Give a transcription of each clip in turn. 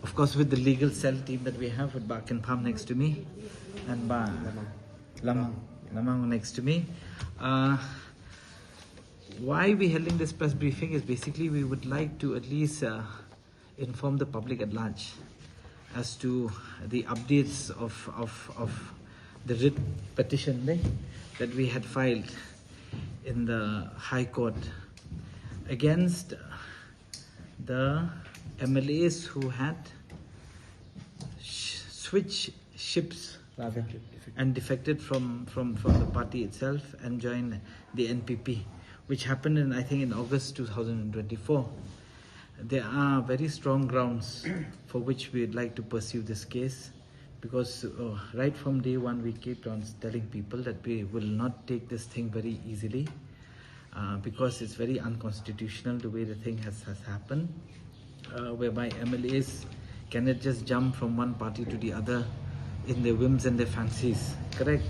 of course, with the legal cell team that we have with Bakin Palm next to me and Lamang next to me. Why we're holding this press briefing is basically we would like to at least inform the public at large as to the updates of the writ petition that we had filed in the High Court against the MLAs who had switched ships rather and defected from the party itself and joined the NPP, which happened in, I think, in August 2024. There are very strong grounds for which we would like to pursue this case, because right from day one we kept on telling people that we will not take this thing very easily, because it's very unconstitutional the way the thing has happened, whereby MLAs cannot just jump from one party to the other in their whims and their fancies, correct?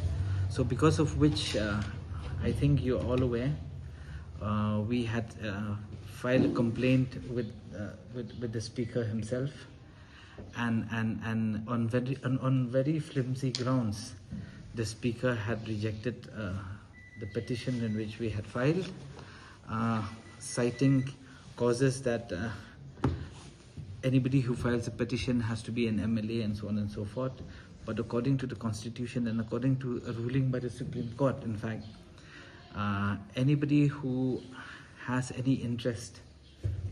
So because of which, I think you're all aware, we had filed a complaint with the speaker himself, and on very flimsy grounds the speaker had rejected the petition in which we had filed, citing causes that anybody who files a petition has to be an MLA and so on and so forth. But according to the Constitution and according to a ruling by the Supreme Court, in fact, anybody who has any interest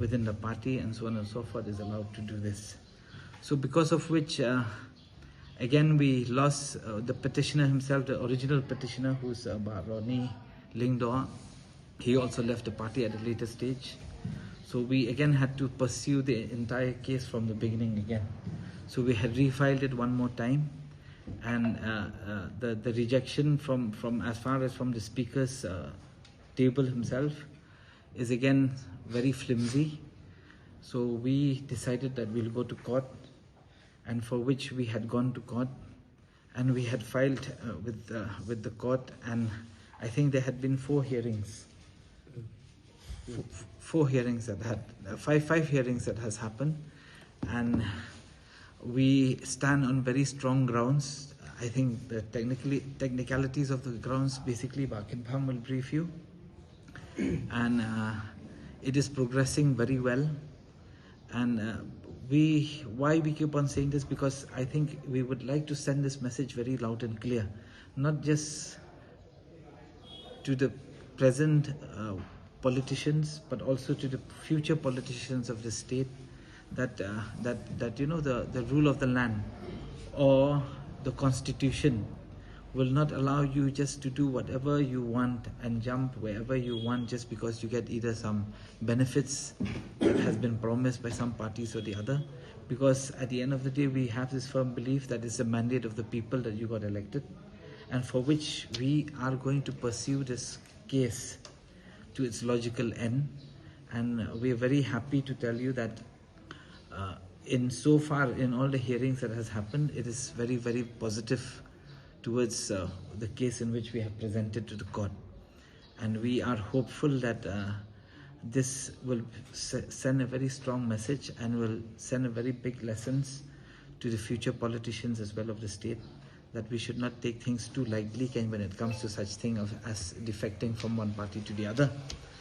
within the party and so on and so forth is allowed to do this. So because of which, again, we lost the petitioner himself, the original petitioner, who's Ronnie Lingdor. He also left the party at a later stage. So we again had to pursue the entire case from the beginning again. So we had refiled it one more time, and the rejection from as far as from the speaker's table himself is again very flimsy. So we decided that we'll go to court, and for which we had gone to court, and we had filed with the court, and I think there had been 4 hearings. 4 hearings that had five hearings that has happened, and we stand on very strong grounds. I think the technicalities of the grounds basically Bakin Palm will brief you, and it is progressing very well. And why we keep on saying this, because I think we would like to send this message very loud and clear, not just to the present politicians, but also to the future politicians of the state, that you know, the rule of the land or the Constitution will not allow you just to do whatever you want and jump wherever you want just because you get either some benefits that has been promised by some parties or the other. Because at the end of the day, we have this firm belief that it's the mandate of the people that you got elected, and for which we are going to pursue this case to its logical end. And we are very happy to tell you that in so far, in all the hearings that has happened, it is very, very positive towards the case in which we have presented to the court. And we are hopeful that this will send a very strong message and will send a very big lessons to the future politicians as well of the state, that we should not take things too lightly when it comes to such thing as defecting from one party to the other.